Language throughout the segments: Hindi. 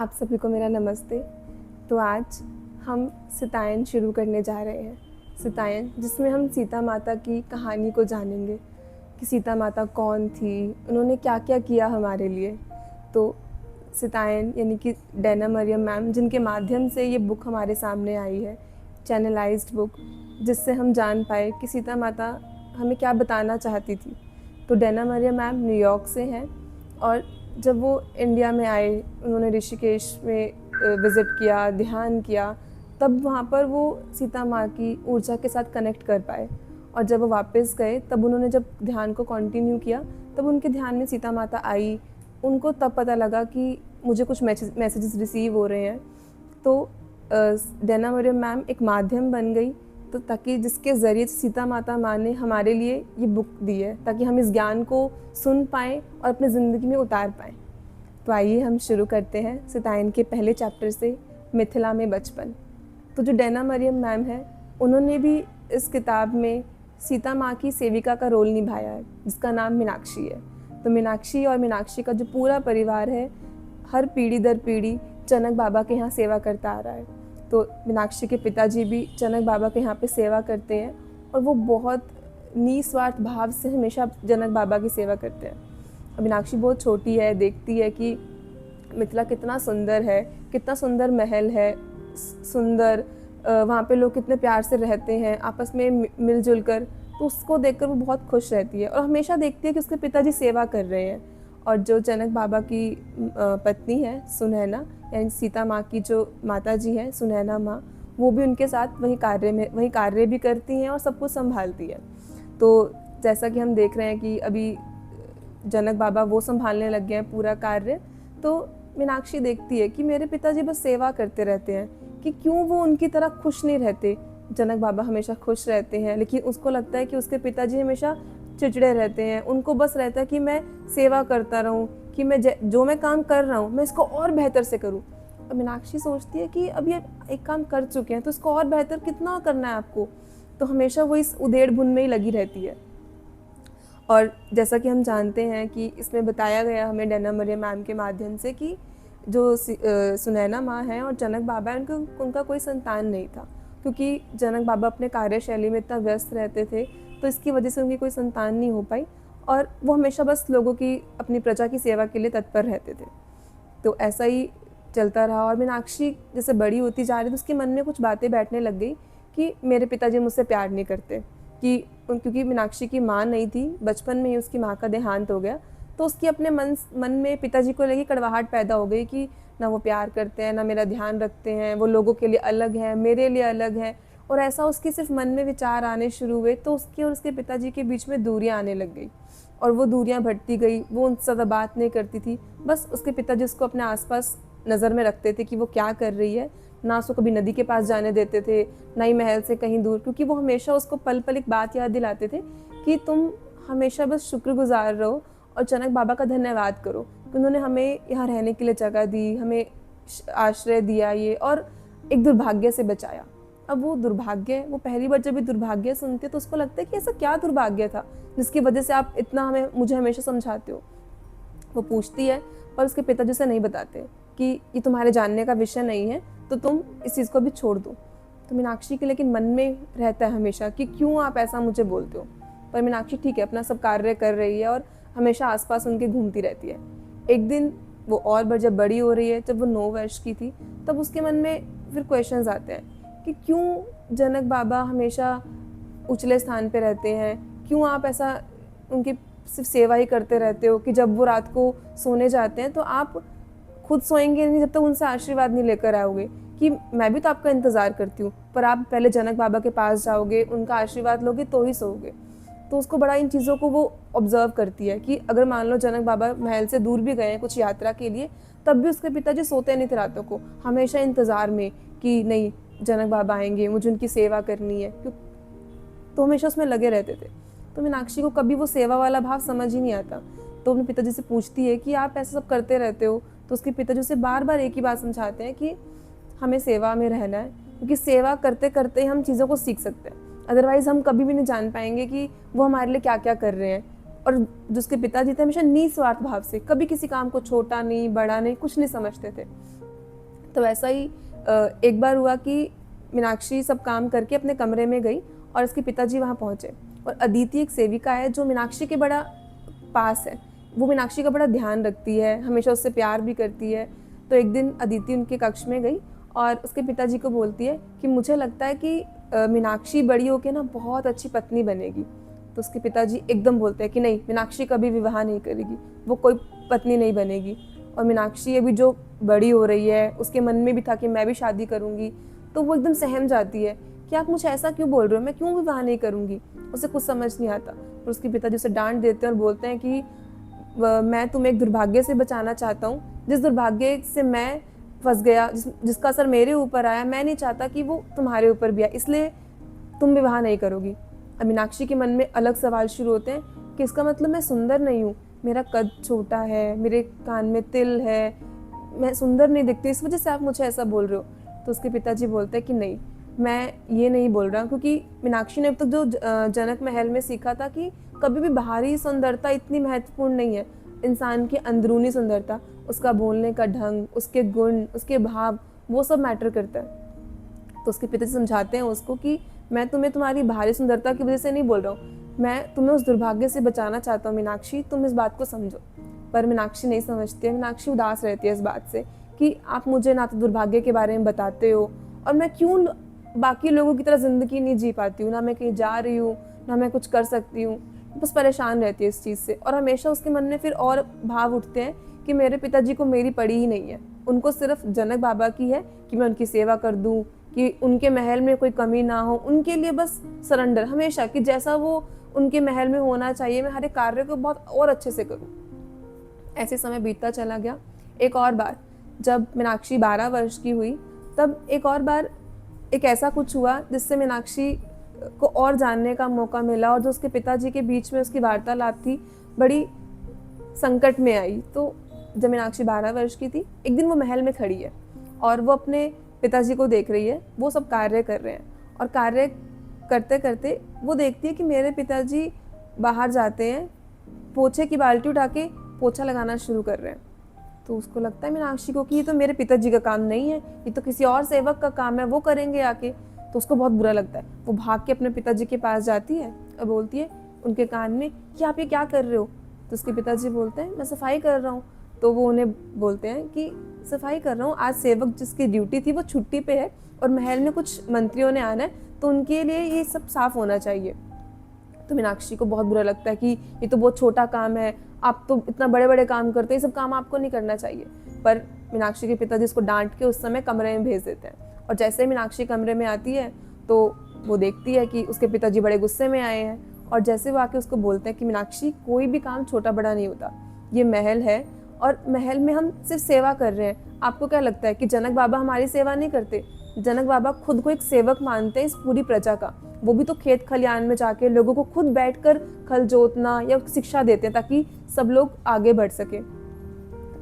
आप सभी को मेरा नमस्ते। तो आज हम सितायन शुरू करने जा रहे हैं। सितायन जिसमें हम सीता माता की कहानी को जानेंगे कि सीता माता कौन थी, उन्होंने क्या क्या किया हमारे लिए। तो सितायन यानी कि डैना मरियम मैम, जिनके माध्यम से ये बुक हमारे सामने आई है, चैनलाइज्ड बुक, जिससे हम जान पाए कि सीता माता हमें क्या बताना चाहती थी। तो डैना मरियम मैम न्यूयॉर्क से हैं और जब वो इंडिया में आए, उन्होंने ऋषिकेश में विज़िट किया, ध्यान किया, तब वहाँ पर वो सीता माँ की ऊर्जा के साथ कनेक्ट कर पाए। और जब वो वापस गए, तब उन्होंने जब ध्यान को कंटिन्यू किया, तब उनके ध्यान में सीता माता आई। उनको तब पता लगा कि मुझे कुछ मैसेजेस रिसीव हो रहे हैं। तो डैना मरियम मैम एक माध्यम बन गई, तो ताकि जिसके ज़रिए सीता माता माँ ने हमारे लिए ये बुक दी है, ताकि हम इस ज्ञान को सुन पाएँ और अपनी ज़िंदगी में उतार पाएँ। तो आइए हम शुरू करते हैं सितायन के पहले चैप्टर से, मिथिला में बचपन। तो जो डैना मरियम मैम है, उन्होंने भी इस किताब में सीता माँ की सेविका का रोल निभाया है, जिसका नाम मीनाक्षी है। तो मीनाक्षी और मीनाक्षी का जो पूरा परिवार है, हर पीढ़ी दर पीढ़ी जनक बाबा के यहाँ सेवा करता आ रहा है। तो मीनाक्षी के पिताजी भी जनक बाबा के यहाँ पे सेवा करते हैं और वो बहुत निस्वार्थ भाव से हमेशा जनक बाबा की सेवा करते हैं। मीनाक्षी बहुत छोटी है, देखती है कि मिथिला कितना सुंदर है, कितना सुंदर महल है, सुंदर वहाँ पे लोग कितने प्यार से रहते हैं आपस में मिलजुल कर। तो उसको देखकर वो बहुत खुश रहती है और हमेशा देखती है कि उसके पिताजी सेवा कर रहे हैं। और जो जनक बाबा की पत्नी है सुनैना, यानी सीता माँ की जो माता जी हैं सुनैना माँ, वो भी उनके साथ वही कार्य भी करती हैं और सब कुछ संभालती है। तो जैसा कि हम देख रहे हैं कि अभी जनक बाबा वो संभालने लग गए हैं पूरा कार्य। तो मीनाक्षी देखती है कि मेरे पिताजी बस सेवा करते रहते हैं, कि क्यों वो उनकी तरह खुश नहीं रहते। जनक बाबा हमेशा खुश रहते हैं, लेकिन उसको लगता है कि उसके पिताजी हमेशा चिड़चिड़े रहते हैं। उनको बस रहता है कि मैं सेवा करता रहूं, कि मैं जो मैं काम कर रहा हूं मैं इसको और बेहतर से करूं। और मीनाक्षी सोचती है कि अब ये एक काम कर चुके हैं तो इसको और बेहतर कितना करना है आपको। तो हमेशा वो इस उधेड़ बुन में ही लगी रहती है। और जैसा कि हम जानते हैं कि इसमें बताया गया हमें डैना मरियम मैम के माध्यम से कि जो सुनैना माँ हैं और जनक बाबा हैं, उनका कोई संतान नहीं था, क्योंकि जनक बाबा अपने कार्यशैली में इतना व्यस्त रहते थे, तो इसकी वजह से उनकी कोई संतान नहीं हो पाई और वो हमेशा बस लोगों की, अपनी प्रजा की सेवा के लिए तत्पर रहते थे। तो ऐसा ही चलता रहा और मीनाक्षी जैसे बड़ी होती जा रही तो उसके मन में कुछ बातें बैठने लग गई कि मेरे पिताजी मुझसे प्यार नहीं करते, कि क्योंकि मीनाक्षी की माँ नहीं थी, बचपन में ही उसकी माँ का देहांत हो गया। तो उसकी अपने मन में पिताजी को लेके कड़वाहट पैदा हो गई कि ना वो प्यार करते हैं, ना मेरा ध्यान रखते हैं, वो लोगों के लिए अलग है, मेरे लिए अलग है। और ऐसा उसके सिर्फ मन में विचार आने शुरू हुए, तो उसकी और उसके पिताजी के बीच में दूरियां आने लग गई और वो दूरियां बढ़ती गई। वो उनसे ज़्यादा बात नहीं करती थी, बस उसके पिताजी उसको अपने आसपास नज़र में रखते थे कि वो क्या कर रही है। ना उसको कभी नदी के पास जाने देते थे, ना ही महल से कहीं दूर, क्योंकि वो हमेशा उसको पल पल एक बात याद दिलाते थे कि तुम हमेशा बस शुक्रगुजार रहो और जनक बाबा का धन्यवाद करो कि उन्होंने हमें यहाँ रहने के लिए जगह दी, हमें आश्रय दिया ये, और एक दुर्भाग्य से बचाया। अब वो दुर्भाग्य, वो पहली बार जब भी दुर्भाग्य सुनते तो उसको लगता है कि ऐसा क्या दुर्भाग्य था जिसकी वजह से आप इतना मुझे हमेशा समझाते हो। वो पूछती है पर उसके पिताजी से नहीं बताते कि ये तुम्हारे जानने का विषय नहीं है, तो तुम इस चीज़ को भी छोड़ दो। तो मीनाक्षी के लेकिन मन में रहता है हमेशा कि क्यों आप ऐसा मुझे बोलते हो। पर मीनाक्षी ठीक है, अपना सब कार्य कर रही है और हमेशा आसपास उनके घूमती रहती है। एक दिन वो और जब बड़ी हो रही है, जब वो 9 वर्ष की थी, तब उसके मन में फिर क्वेश्चंस आते हैं कि क्यों जनक बाबा हमेशा उचले स्थान पे रहते हैं, क्यों आप ऐसा उनकी सिर्फ सेवा ही करते रहते हो, कि जब वो रात को सोने जाते हैं तो आप खुद सोएंगे नहीं जब तक उनसे आशीर्वाद नहीं लेकर आओगे, कि मैं भी तो आपका इंतज़ार करती हूँ, पर आप पहले जनक बाबा के पास जाओगे, उनका आशीर्वाद लोगे तो ही सोओगे। तो उसको बड़ा इन चीज़ों को वो ऑब्जर्व करती है कि अगर मान लो जनक बाबा महल से दूर भी गए हैं कुछ यात्रा के लिए, तब भी उसके पिताजी सोते नहीं थे रातों को, हमेशा इंतज़ार में कि नहीं जनक बाबा आएंगे, मुझे उनकी सेवा करनी है, तो हमेशा उसमें लगे रहते थे। तो मीनाक्षी को कभी वो सेवा वाला भाव समझ ही नहीं आता। तो अपने पिताजी से पूछती है कि आप ऐसा सब करते रहते हो, तो उसके पिताजी उसे बार बार एक ही बात समझाते हैं कि हमें सेवा में रहना है, क्योंकि सेवा करते करते हम चीज़ों को सीख सकते हैं, अदरवाइज़ हम कभी भी नहीं जान पाएंगे कि वो हमारे लिए क्या क्या कर रहे हैं। और जो उसके पिताजी थे हमेशा निस्वार्थ भाव से, कभी किसी काम को छोटा नहीं बड़ा नहीं कुछ नहीं समझते थे। तो वैसा ही एक बार हुआ कि मीनाक्षी सब काम करके अपने कमरे में गई और उसके पिताजी वहाँ पहुँचे, और अदिति एक सेविका है जो मीनाक्षी के बड़ा पास है, वो मीनाक्षी का बड़ा ध्यान रखती है, हमेशा उससे प्यार भी करती है। तो एक दिन अदिति उनके कक्ष में गई और उसके पिताजी को बोलती है कि मुझे लगता है कि मीनाक्षी बड़ी होकर ना बहुत अच्छी पत्नी बनेगी। तो उसके पिताजी एकदम बोलते हैं कि नहीं, मीनाक्षी कभी विवाह नहीं करेगी, वो कोई पत्नी नहीं बनेगी। और मीनाक्षी अभी जो बड़ी हो रही है, उसके मन में भी था कि मैं भी शादी करूँगी, तो वो एकदम सहम जाती है कि आप मुझे ऐसा क्यों बोल रहे हो, मैं क्यों विवाह नहीं करूँगी। उसे कुछ समझ नहीं आता, और उसके पिताजी उसे डांट देते हैं और बोलते हैं कि मैं तुम्हें एक दुर्भाग्य से बचाना चाहता हूँ, जिस दुर्भाग्य से मैं फंस गया, जिसका असर मेरे ऊपर आया, मैं नहीं चाहता कि वो तुम्हारे ऊपर भी आए, इसलिए तुम विवाह नहीं करोगी। अब मीनाक्षी के मन में अलग सवाल शुरू होते हैं कि इसका मतलब मैं सुंदर नहीं हूँ, मेरा कद छोटा है, मेरे कान में तिल है, मैं सुंदर नहीं दिखती, इस वजह से आप मुझे ऐसा बोल रहे हो। तो उसके पिताजी बोलते हैं कि नहीं, मैं ये नहीं बोल रहा, क्योंकि मीनाक्षी ने अब तक जो जनक महल में सीखा था कि कभी भी बाहरी सुंदरता इतनी महत्वपूर्ण नहीं है, इंसान की अंदरूनी सुंदरता, उसका बोलने का ढंग, उसके गुण, उसके भाव, वो सब मैटर करता है। तो उसके पिताजी समझाते हैं उसको कि मैं तुम्हें तुम्हारी बाहरी सुंदरता की वजह से नहीं बोल रहा हूँ, मैं तुम्हें उस दुर्भाग्य से बचाना चाहता हूँ मीनाक्षी, तुम इस बात को समझो। पर मीनाक्षी नहीं समझती है, मीनाक्षी उदास रहती है इस बात से कि आप मुझे ना तो दुर्भाग्य के बारे में बताते हो, और मैं क्यों बाकी लोगों की तरह ज़िंदगी नहीं जी पाती हूँ, ना मैं कहीं जा रही हूँ, ना मैं कुछ कर सकती हूँ। बस परेशान रहती है इस चीज़ से, और हमेशा उसके मन में फिर और भाव उठते हैं कि मेरे पिताजी को मेरी पड़ी ही नहीं है, उनको सिर्फ जनक बाबा की है कि मैं उनकी सेवा कर दूँ, कि उनके महल में कोई कमी ना हो, उनके लिए बस सरेंडर हमेशा, कि जैसा वो उनके महल में होना चाहिए मैं हर एक कार्य को बहुत और अच्छे से करूँ। ऐसे समय बीतता चला गया। एक और बार जब मीनाक्षी 12 वर्ष की हुई, तब एक और बार एक ऐसा कुछ हुआ जिससे मीनाक्षी को और जानने का मौका मिला, और जो उसके पिताजी के बीच में उसकी वार्तालाप थी बड़ी संकट में आई। तो जब मीनाक्षी 12 वर्ष की थी, एक दिन वो महल में खड़ी है और वो अपने पिताजी को देख रही है, वो सब कार्य कर रहे हैं, और कार्य करते करते वो देखती है कि मेरे पिताजी बाहर जाते हैं, पोछे की बाल्टी उठा के पोछा लगाना शुरू कर रहे हैं। तो उसको लगता है मीनाक्षी को कि ये तो मेरे पिताजी का काम नहीं है, ये तो किसी और सेवक का काम है, वो करेंगे आके। तो उसको बहुत बुरा लगता है, वो भाग के अपने पिताजी के पास जाती है और बोलती है उनके कान में कि आप ये क्या कर रहे हो। तो उसके पिताजी बोलते हैं मैं सफाई कर रहा हूँ। तो वो उन्हें बोलते हैं कि सफाई कर रहा हूँ, आज सेवक जिसकी ड्यूटी थी वो छुट्टी पे है, और महल में कुछ मंत्रियों ने आना है, तो उनके लिए ये सब साफ होना चाहिए। तो मीनाक्षी को बहुत बुरा लगता है कि ये तो बहुत छोटा काम है, आप तो इतना बड़े बड़े काम करते हैं, ये सब काम आपको नहीं करना चाहिए। पर मीनाक्षी के पिताजी उसको डांट के उस समय कमरे में भेज देते हैं, और जैसे मीनाक्षी कमरे में आती है तो वो देखती है कि उसके पिताजी बड़े गुस्से में आए हैं, और जैसे वो आके उसको बोलते हैं कि मीनाक्षी कोई भी काम छोटा बड़ा नहीं होता, ये महल है और महल में हम सिर्फ सेवा कर रहे हैं। आपको क्या लगता है कि जनक बाबा हमारी सेवा नहीं करते? जनक बाबा खुद को एक सेवक मानते हैं इस पूरी प्रजा का, वो भी तो खेत खलियान में जाके लोगों को खुद बैठकर खल जोतना या शिक्षा देते हैं ताकि सब लोग आगे बढ़ सके।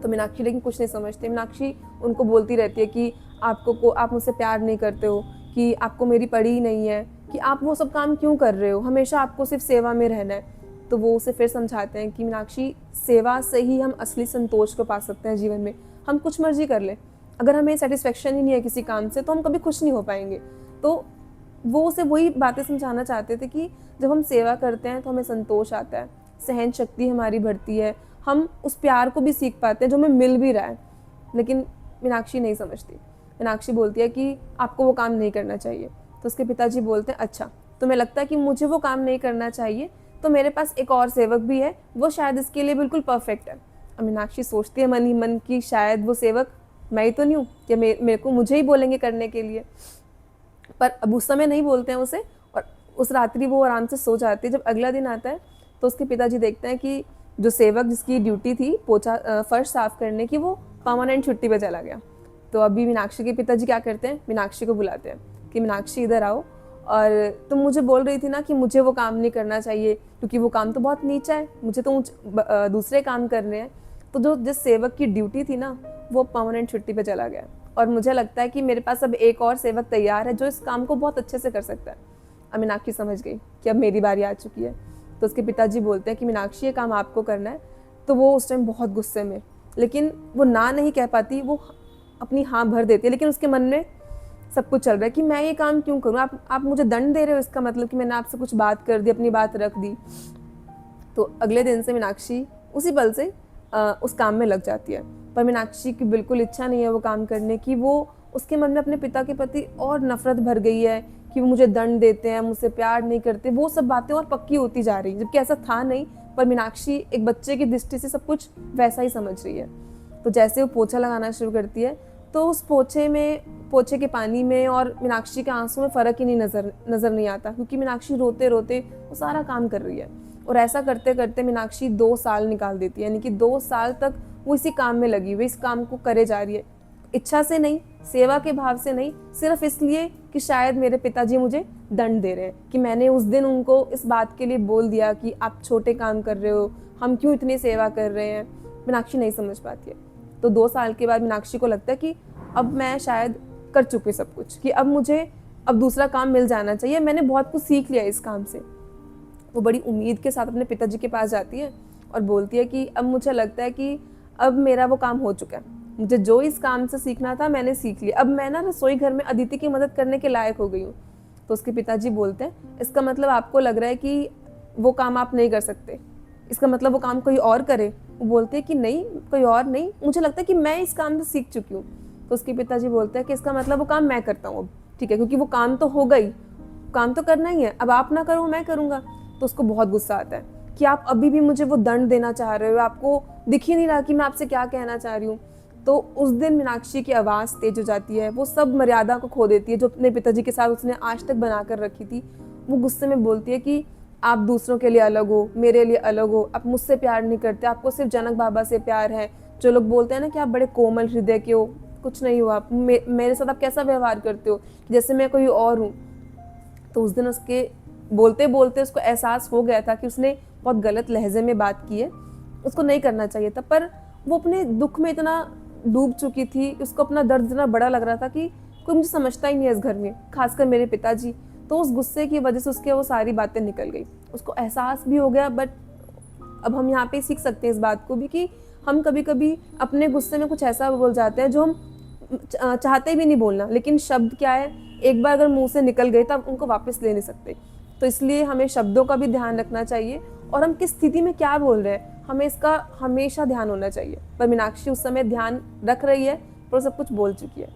तो मीनाक्षी लेकिन कुछ नहीं समझते, मीनाक्षी उनको बोलती रहती है कि आप मुझसे प्यार नहीं करते हो, कि आपको मेरी पड़ी ही नहीं है, कि आप वो सब काम क्यों कर रहे हो, हमेशा आपको सिर्फ सेवा में रहना है। तो वो उसे फिर समझाते हैं कि मीनाक्षी सेवा से ही हम असली संतोष को पा सकते हैं जीवन में। हम कुछ मर्जी कर लें, अगर हमें सेटिस्फेक्शन ही नहीं है किसी काम से तो हम कभी खुश नहीं हो पाएंगे। तो वो उसे वही बातें समझाना चाहते थे कि जब हम सेवा करते हैं तो हमें संतोष आता है, सहन शक्ति हमारी बढ़ती है, हम उस प्यार को भी सीख पाते हैं जो हमें मिल भी रहा है। लेकिन मीनाक्षी नहीं समझती, मीनाक्षी बोलती है कि आपको वो काम नहीं करना चाहिए। तो उसके पिताजी बोलते हैं अच्छा, तुम्हें लगता है कि मुझे वो काम नहीं करना चाहिए, तो मेरे पास एक और सेवक भी है, वो शायद इसके लिए बिल्कुल परफेक्ट है। अब मीनाक्षी सोचती है मन ही मन कि शायद वो सेवक मैं ही तो नहीं हूँ, कि मेरे को मुझे ही बोलेंगे करने के लिए। पर अब उस समय नहीं बोलते हैं उसे, और उस रात्रि वो आराम से सो जाती है। जब अगला दिन आता है तो उसके पिताजी देखते हैं कि जो सेवक जिसकी ड्यूटी थी पोछा फर्श साफ करने की, वो परमानेंट छुट्टी पे चला गया। तो अभी मीनाक्षी के पिताजी क्या करते हैं, मीनाक्षी को बुलाते हैं कि मीनाक्षी इधर आओ, और तुम मुझे बोल रही थी ना कि मुझे वो काम नहीं करना चाहिए क्योंकि वो काम तो बहुत नीचा है, मुझे तो दूसरे काम करने हैं। तो जो जिस सेवक की ड्यूटी थी ना वो परमानेंट छुट्टी पे चला गया, और मुझे लगता है कि मेरे पास अब एक और सेवक तैयार है जो इस काम को बहुत अच्छे से कर सकता है। अब मीनाक्षी समझ गई कि अब मेरी बारी आ चुकी है। तो उसके पिताजी बोलते हैं कि मीनाक्षी ये काम आपको करना है। तो वो उस टाइम बहुत गुस्से में, लेकिन वो ना नहीं कह पाती, वो अपनी हाँ भर देती है, लेकिन उसके मन में सब कुछ चल रहा है कि मैं ये काम क्यों करूँ, आप मुझे दंड दे रहे हो, इसका मतलब कि मैंने आपसे कुछ बात कर दी, अपनी बात रख दी। तो अगले दिन से मीनाक्षी उसी पल से उस काम में लग जाती है। पर मीनाक्षी की बिल्कुल इच्छा नहीं है वो काम करने की। वो उसके मन में अपने पिता के प्रति और नफरत भर गई है कि वो मुझे दंड देते हैं, मुझसे प्यार नहीं करते। वो सब बातें और पक्की होती जा रही, जबकि ऐसा था नहीं। पर मीनाक्षी एक बच्चे की दृष्टि से सब कुछ वैसा ही समझ रही है। तो जैसे वो पोछा लगाना शुरू करती है, तो उस पोछे के पानी में और मीनाक्षी के आंसू में फ़र्क ही नहीं नज़र नहीं आता, क्योंकि मीनाक्षी रोते रोते वो सारा काम कर रही है। और ऐसा करते करते मीनाक्षी 2 साल निकाल देती है, यानी कि 2 साल तक वो इसी काम में लगी हुई, इस काम को करे जा रही है। इच्छा से नहीं, सेवा के भाव से नहीं, सिर्फ इसलिए कि शायद मेरे पिताजी मुझे दंड दे रहे हैं, कि मैंने उस दिन उनको इस बात के लिए बोल दिया कि आप छोटे काम कर रहे हो, हम क्यों इतनी सेवा कर रहे हैं। मीनाक्षी नहीं समझ पाती है। तो 2 साल के बाद मीनाक्षी को लगता है कि अब मैं शायद कर चुकी सब कुछ, कि अब मुझे दूसरा काम मिल जाना चाहिए, मैंने बहुत कुछ सीख लिया इस काम से। वो बड़ी उम्मीद के साथ अपने पिताजी के पास जाती है और बोलती है कि अब मुझे लगता है कि अब मेरा वो काम हो चुका है, मुझे जो इस काम से सीखना था मैंने सीख लिया, अब मैं ना रसोई घर में अदिति की मदद करने के लायक हो गई हूँ। तो उसके पिताजी बोलते हैं, इसका मतलब आपको लग रहा है कि वो काम आप नहीं कर सकते, इसका मतलब वो काम कोई और करे। वो बोलते हैं कि नहीं, कोई और नहीं, मुझे लगता है कि मैं इस काम से सीख चुकी हूँ। तो उसके पिताजी बोलते हैं कि इसका मतलब वो काम मैं करता हूँ अब, ठीक है, क्योंकि वो काम तो हो गई, काम तो करना ही है, अब आप ना करो मैं करूँगा। तो उसको बहुत गुस्सा आता है कि आप अभी भी मुझे वो दंड देना चाह रहे हो, आपको दिख ही नहीं रहा कि मैं आपसे क्या कहना चाह रही हूँ। तो उस दिन मीनाक्षी की आवाज़ तेज हो जाती है, वो सब मर्यादा को खो देती है जो अपने पिताजी के साथ उसने आज तक बना कर रखी थी। वो गुस्से में बोलती है कि आप दूसरों के लिए अलग हो, मेरे लिए अलग हो, आप मुझसे प्यार नहीं करते, आपको सिर्फ जनक बाबा से प्यार है। जो लोग बोलते हैं ना कि आप बड़े कोमल हृदय के हो, कुछ नहीं हो आप, मेरे साथ आप कैसा व्यवहार करते हो, जैसे मैं कोई और हूँ। तो उस दिन उसके बोलते बोलते उसको एहसास हो गया था कि उसने बहुत गलत लहजे में बात की है, उसको नहीं करना चाहिए था। पर वो अपने दुख में इतना डूब चुकी थी, उसको अपना दर्द इतना बड़ा लग रहा था कि कोई मुझे समझता ही नहीं है इस घर में, खासकर मेरे पिताजी। तो उस गुस्से की वजह से उसके वो सारी बातें निकल गई, उसको एहसास भी हो गया। बट अब हम यहाँ पे सीख सकते हैं इस बात को भी कि हम कभी कभी अपने गुस्से में कुछ ऐसा बोल जाते हैं जो हम चाहते भी नहीं बोलना, लेकिन शब्द क्या है, एक बार अगर मुंह से निकल गए तो आप उनको वापस ले नहीं सकते। तो इसलिए हमें शब्दों का भी ध्यान रखना चाहिए और हम किस स्थिति में क्या बोल रहे हैं हमें इसका हमेशा ध्यान होना चाहिए। पर मीनाक्षी उस समय ध्यान रख रही है पर सब कुछ बोल चुकी है।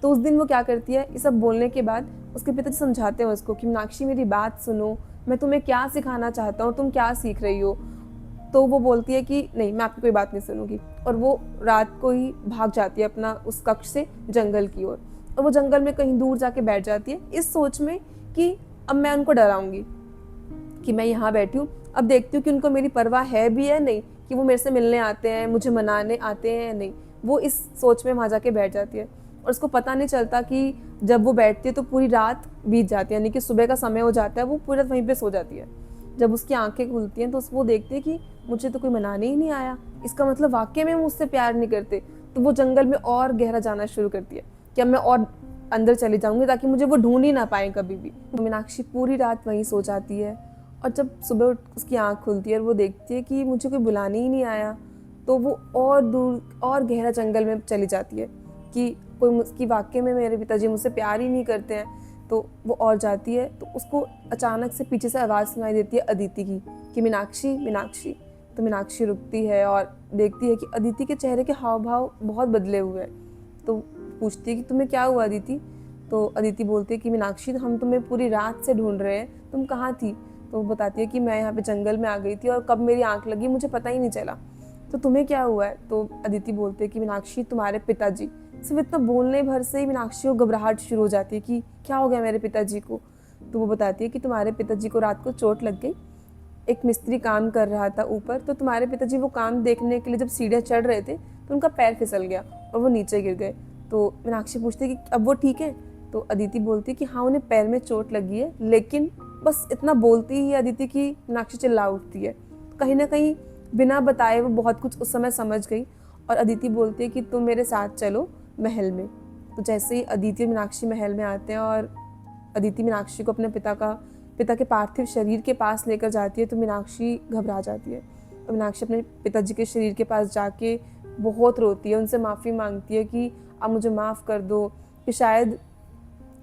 तो उस दिन वो क्या करती है, ये सब बोलने के बाद उसके पिताजी समझाते हैं उसको कि मीनाक्षी मेरी बात सुनो, मैं तुम्हें क्या सिखाना चाहता हूँ, तुम क्या सीख रही हो। तो वो बोलती है कि नहीं, मैं आपकी कोई बात नहीं सुनूंगी, और वो रात को ही भाग जाती है अपना उस कक्ष से जंगल की ओर। और वो जंगल में कहीं दूर जाके बैठ जाती है इस सोच में कि अब मैं उनको डराऊंगी कि मैं यहाँ बैठी हूँ, अब देखती हूँ कि उनको मेरी परवाह है भी है नहीं, कि वो मेरे से मिलने आते हैं, मुझे मनाने आते हैं या नहीं। वो इस सोच में वहाँ जाके बैठ जाती है और उसको पता नहीं चलता कि जब वो बैठती है तो पूरी रात बीत जाती है, यानी कि सुबह का समय हो जाता है, वो पूरी रात वहीं पे सो जाती है। जब उसकी आंखें खुलती हैं तो वो देखती है कि मुझे तो कोई मनाने ही नहीं आया, इसका मतलब वाकई में मुझसे प्यार नहीं करते। तो वो जंगल में और गहरा जाना शुरू करती है कि अब मैं और अंदर चली जाऊंगी ताकि मुझे वो ढूंढ ही ना पाए कभी भी। मीनाक्षी पूरी रात वहीं सो जाती है और जब सुबह उसकी आंख खुलती है और वो देखती है कि मुझे कोई बुलाने ही नहीं आया, तो वो और दूर और गहरा जंगल में चली जाती है कि कोई मुझकी वाकई में मेरे पिताजी मुझसे प्यार ही नहीं करते हैं। तो वो और जाती है तो उसको अचानक से पीछे से आवाज़ सुनाई देती है अदिति की कि मीनाक्षी मीनाक्षी। तो मीनाक्षी रुकती है और देखती है कि अदिति के चेहरे के हाव भाव बहुत बदले हुए हैं। तो पूछती है कि तुम्हें क्या हुआ अदिति। तो अदिति बोलती है कि मीनाक्षी हम तुम्हें पूरी रात से ढूंढ रहे हैं, तुम कहाँ थी। तो वो बताती है कि मैं यहाँ पे जंगल में आ गई थी और कब मेरी आंख लगी मुझे पता ही नहीं चला, तो तुम्हें क्या हुआ है। तो अदिति बोलते है कि मीनाक्षी तुम्हारे पिताजी। सिर्फ इतना बोलने भर से ही मीनाक्षी को घबराहट शुरू हो जाती है कि क्या हो गया मेरे पिताजी को। तो वो बताती है कि तुम्हारे पिताजी को रात को चोट लग गई, एक मिस्त्री काम कर रहा था ऊपर, तो तुम्हारे पिताजी वो काम देखने के लिए जब सीढ़ियाँ चढ़ रहे थे तो उनका पैर फिसल गया और वो नीचे गिर गए। तो मीनाक्षी पूछती है कि अब वो ठीक है। तो अदिति बोलती है कि हाँ उन्हें पैर में चोट लगी है, लेकिन बस इतना बोलती ही अदिति की मीनाक्षी चिल्ला उठती है। कहीं ना कहीं बिना बताए वो बहुत कुछ उस समय समझ गई और अदिति बोलती है कि तुम मेरे साथ चलो महल में। तो जैसे ही अदिति और मीनाक्षी महल में आते हैं और अदिति मीनाक्षी को अपने पिता के पार्थिव शरीर के पास लेकर जाती है, तो मीनाक्षी घबरा जाती है और मीनाक्षी अपने पिताजी के शरीर के पास जाके बहुत रोती है, उनसे माफ़ी मांगती है कि आप मुझे माफ़ कर दो, कि शायद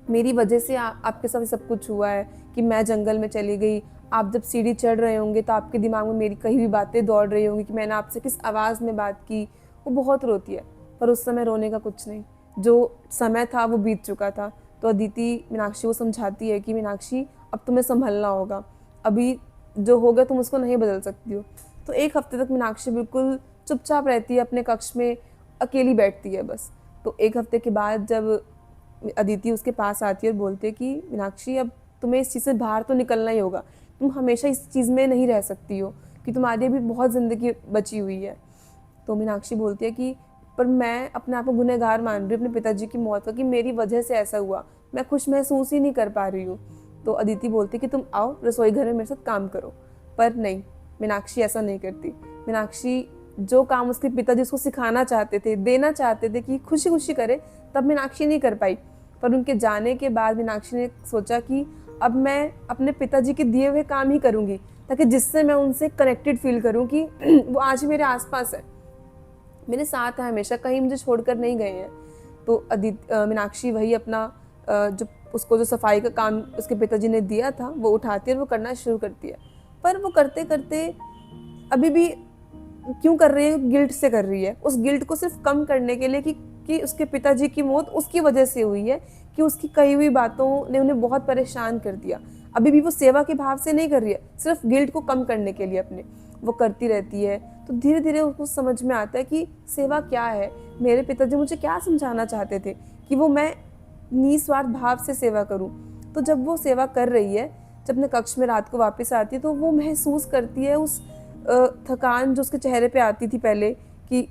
मेरी वजह से आपके साथ सब कुछ हुआ है, कि मैं जंगल में चली गई, आप जब सीढ़ी चढ़ रहे होंगे तो आपके दिमाग में मेरी कही हुई बातें दौड़ रही होंगी कि मैंने आपसे किस आवाज़ में बात की। वो बहुत रोती है, पर उस समय रोने का कुछ नहीं, जो समय था वो बीत चुका था। तो अदिति मीनाक्षी को समझाती है कि मीनाक्षी अब तुम्हें संभलना होगा, अभी जो हो गया तुम उसको नहीं बदल सकती हो। तो एक हफ्ते तक मीनाक्षी बिल्कुल चुपचाप रहती है, अपने कक्ष में अकेली बैठती है बस। तो एक हफ्ते के बाद जब अदिति उसके पास आती है और बोलती है कि मीनाक्षी अब तुम्हें इस चीज़ से बाहर तो निकलना ही होगा, तुम हमेशा इस चीज़ में नहीं रह सकती हो, कि तुम्हारी अभी बहुत ज़िंदगी बची हुई है। तो मीनाक्षी बोलती है कि पर मैं अपने आप को गुनहगार मान रही हूँ अपने पिताजी की मौत का, कि मेरी वजह से ऐसा हुआ, मैं खुश महसूस ही नहीं कर पा रही हूँ। तो अदिति बोलती है कि तुम आओ रसोई घर में मेरे साथ काम करो, पर नहीं, मीनाक्षी ऐसा नहीं करती। मीनाक्षी जो काम उसके पिताजी उसको सिखाना चाहते थे, देना चाहते थे कि खुशी खुशी करे, तब मीनाक्षी नहीं कर पाई। पर उनके जाने के बाद मीनाक्षी ने सोचा कि अब मैं अपने पिताजी के दिए हुए काम ही करूँगी, ताकि जिससे मैं उनसे कनेक्टेड फील करूँ कि वो आज मेरे आसपास है, मेरे साथ है हमेशा, कहीं मुझे छोड़कर नहीं गए हैं। तो मीनाक्षी वही अपना जो उसको जो सफाई का काम उसके पिताजी ने दिया था वो उठाती है और वो करना शुरू करती है। पर वो करते करते अभी भी क्यों कर रही है, गिल्ट से कर रही है, उस गिल्ट को सिर्फ कम करने के लिए कि उसके पिताजी की मौत उसकी वजह से हुई है, कि उसकी कही हुई बातों ने उन्हें बहुत परेशान कर दिया। अभी भी वो सेवा के भाव से नहीं कर रही है, सिर्फ गिल्ट को कम करने के लिए अपने वो करती रहती है। तो धीरे धीरे उसको समझ में आता है कि सेवा क्या है, मेरे पिताजी मुझे क्या समझाना चाहते थे, कि वो मैं निस्वार्थ भाव से सेवा करूं। तो जब वो सेवा कर रही है, जब अपने कक्ष में रात को वापस आती है, तो वो महसूस करती है उस थकान जो उसके चेहरे पे आती थी पहले, कि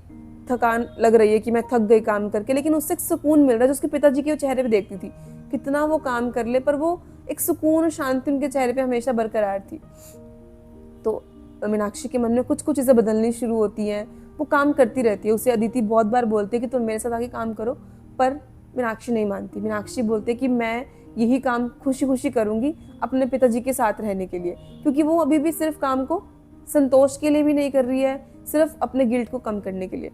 थकान लग रही है कि मैं थक गई काम करके, लेकिन उससे एक सुकून मिल रहा है जो उसके पिताजी के चेहरे पे देखती थी। कितना वो काम कर ले पर वो एक सुकून और शांति उनके चेहरे पे हमेशा बरकरार थी। तो मीनाक्षी के मन में कुछ कुछ चीज़ें बदलनी शुरू होती हैं, वो काम करती रहती है। उसे अदिति बहुत बार बोलती है कि तुम मेरे साथ आके काम करो, पर मीनाक्षी नहीं मानती। मीनाक्षी बोलती है कि मैं यही काम खुशी खुशी करूँगी अपने पिताजी के साथ रहने के लिए, क्योंकि वो अभी भी सिर्फ काम को संतोष के लिए भी नहीं कर रही है, सिर्फ अपने गिल्ट को कम करने के लिए।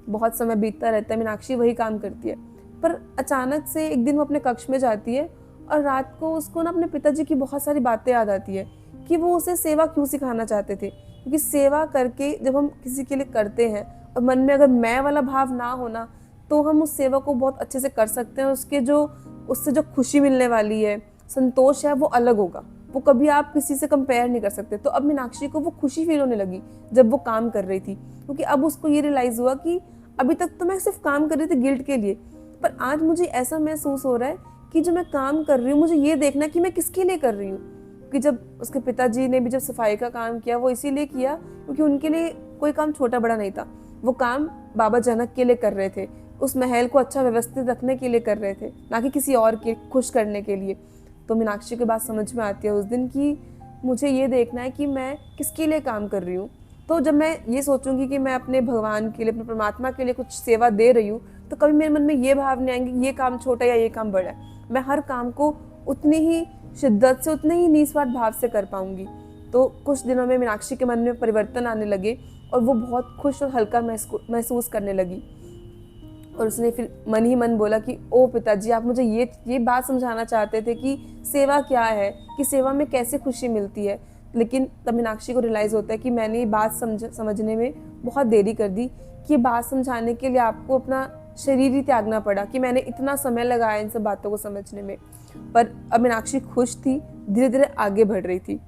बहुत समय बीतता रहता है, मीनाक्षी वही काम करती है। पर अचानक से एक दिन वो अपने कक्ष में जाती है और रात को उसको ना अपने पिताजी की बहुत सारी बातें याद आती है, कि वो उसे सेवा क्यों सिखाना चाहते थे। क्योंकि सेवा करके जब हम किसी के लिए करते हैं और मन में अगर मैं वाला भाव ना होना, तो हम उस सेवा को बहुत अच्छे से कर सकते हैं। उससे जो खुशी मिलने वाली है, संतोष है, वो अलग होगा, वो कभी आप किसी से कंपेयर नहीं कर सकते। तो अब मीनाक्षी को वो खुशी फील होने लगी जब वो काम कर रही थी, क्योंकि अब उसको ये रियलाइज़ हुआ कि अभी तक तो मैं सिर्फ काम कर रही थी गिल्ट के लिए, पर आज मुझे ऐसा महसूस हो रहा है कि जो मैं काम कर रही हूँ मुझे ये देखना है कि मैं किसके लिए कर रही हूँ। कि जब उसके पिताजी ने भी जब सफाई का काम किया, वो इसीलिए किया क्योंकि उनके लिए कोई काम छोटा बड़ा नहीं था, वो काम बाबा जनक के लिए कर रहे थे, उस महल को अच्छा व्यवस्थित रखने के लिए कर रहे थे, ना कि किसी और के खुश करने के लिए। तो मीनाक्षी की बात समझ में आती है उस दिन कि मुझे ये देखना है कि मैं किसके लिए काम कर रही हूँ। तो जब मैं ये सोचूंगी कि मैं अपने भगवान के लिए, अपने परमात्मा के लिए कुछ सेवा दे रही हूँ, तो कभी मेरे मन में ये भाव नहीं आएंगे कि ये काम छोटा या ये काम बड़ा है। मैं हर काम को उतनी ही शिद्दत से, उतने ही निस्वार्थ भाव से कर पाऊंगी। तो कुछ दिनों में मीनाक्षी के मन में परिवर्तन आने लगे और वो बहुत खुश और हल्का महसूस करने लगी। और उसने फिर मन ही मन बोला कि ओ पिताजी, आप मुझे ये बात समझाना चाहते थे कि सेवा क्या है, कि सेवा में कैसे खुशी मिलती है। लेकिन तब मीनाक्षी को रियलाइज़ होता है कि मैंने ये बात समझने में बहुत देरी कर दी, कि ये बात समझाने के लिए आपको अपना शरीर ही त्यागना पड़ा, कि मैंने इतना समय लगाया इन सब बातों को समझने में। पर अब मीनाक्षी खुश थी, धीरे धीरे आगे बढ़ रही थी।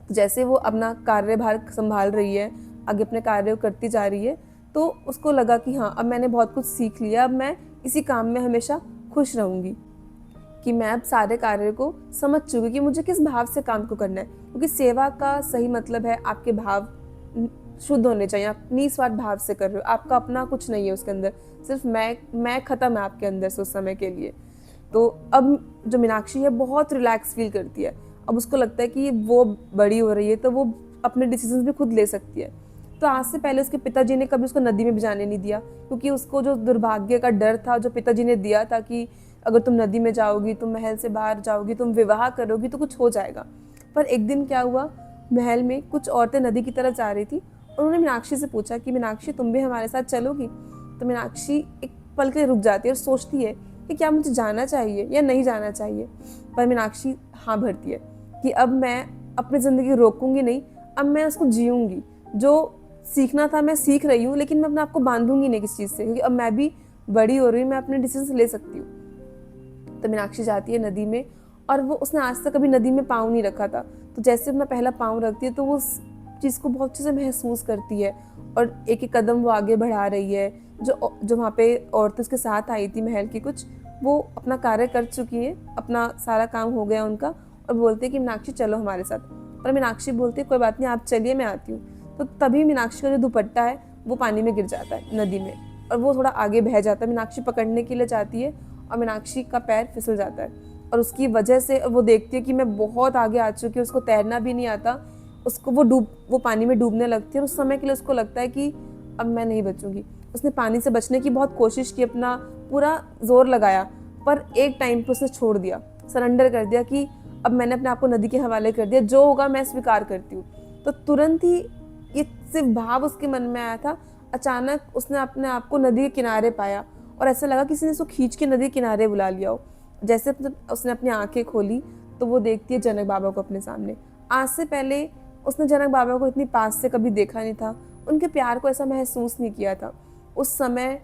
जैसे वो अपना कार्यभार संभाल रही है, आगे अपने कार्य करती जा रही है, तो उसको लगा कि हाँ, अब मैंने बहुत कुछ सीख लिया, अब मैं इसी काम में हमेशा खुश रहूँगी, कि मैं अब सारे कार्य को समझ चुकी कि मुझे किस भाव से काम को करना है। क्योंकि सेवा का सही मतलब है आपके भाव शुद्ध होने चाहिए, आप निस्वार्थ भाव से कर रहे हो, आपका अपना कुछ नहीं है उसके अंदर, सिर्फ मैं खत्म है आपके अंदर से उस समय के लिए। तो अब जो मीनाक्षी है बहुत रिलैक्स फील करती है। अब उसको लगता है कि वो बड़ी हो रही है तो वो अपने डिसीजंस भी खुद ले सकती है। तो आज से पहले उसके पिताजी ने कभी उसको नदी में भी जाने नहीं दिया, क्योंकि उसको जो दुर्भाग्य का डर था जो पिताजी ने दिया था कि अगर तुम नदी में जाओगी, तुम महल से बाहर जाओगी, तुम विवाह करोगी तो कुछ हो जाएगा। पर एक दिन क्या हुआ, महल में कुछ औरतें नदी की तरफ जा रही थी और उन्होंने मीनाक्षी से पूछा कि मीनाक्षी, तुम भी हमारे साथ चलोगी? तो मीनाक्षी एक पल के रुक जाती है और सोचती है कि क्या मुझे जाना चाहिए या नहीं जाना चाहिए। पर मीनाक्षी हाँ भरती है कि अब मैं अपनी ज़िंदगी रोकूंगी नहीं, अब मैं उसको जीऊँगी। जो सीखना था मैं सीख रही हूँ, लेकिन मैं अपने आप को बांधूंगी नहीं किसी चीज़ से, क्योंकि अब मैं भी बड़ी हो रही हूँ, मैं अपने डिसीजन ले सकती हूँ। तो मीनाक्षी जाती है नदी में, और वो उसने आज तक कभी नदी में पाँव नहीं रखा था। तो जैसे अपना पहला पाँव रखती है तो वो उस चीज़ को बहुत अच्छे से महसूस करती है, और एक एक कदम वो आगे बढ़ा रही है। जो वहाँ पे औरतें उसके साथ आई थी महल की कुछ, वो अपना कार्य कर चुकी हैं, अपना सारा काम हो गया उनका, और बोलते हैं कि मीनाक्षी चलो हमारे साथ। पर मीनाक्षी बोलती है कोई बात नहीं, आप चलिए, मैं आती हूँ। तो तभी मीनाक्षी का जो दुपट्टा है वो पानी में गिर जाता है नदी में, और वो थोड़ा आगे बह जाता है। मीनाक्षी पकड़ने के लिए जाती है और मीनाक्षी का पैर फिसल जाता है, और उसकी वजह से वो देखती है कि मैं बहुत आगे आ चुकी हूँ, उसको तैरना भी नहीं आता, उसको वो पानी में डूबने लगती है। और उस समय के लिए उसको लगता है कि अब मैं नहीं बचूंगी। उसने पानी से बचने की बहुत कोशिश की, अपना पूरा जोर लगाया, पर एक टाइम पे उसने छोड़ दिया, सरेंडर कर दिया कि अब मैंने अपने आप को नदी के हवाले कर दिया, जो होगा मैं स्वीकार करती हूँ। तो तुरंत ही ये सिर्फ भाव उसके मन में आया था। अचानक उसने अपने आप को नदी के किनारे पाया, और ऐसा लगा किसी ने उसको खींच के नदी के किनारे बुला लिया हो। जैसे उसने अपनी आंखें खोली तो वो देखती है जनक बाबा को अपने सामने। आज से पहले उसने जनक बाबा को इतनी पास से कभी देखा नहीं था, उनके प्यार को ऐसा महसूस नहीं किया था। उस समय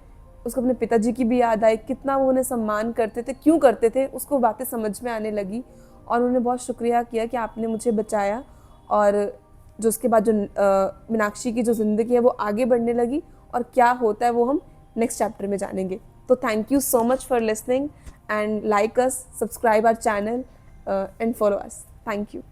उसको अपने पिताजी की भी याद आई, कितना वो उन्हें सम्मान करते थे, क्यों करते थे, उसको बातें समझ में आने लगी। और उन्होंने बहुत शुक्रिया किया कि आपने मुझे बचाया। और जो उसके बाद जो मीनाक्षी की जो ज़िंदगी है वो आगे बढ़ने लगी, और क्या होता है वो हम नेक्स्ट चैप्टर में जानेंगे। तो thank you so much for listening, and like us, subscribe our channel, and follow us. Thank you.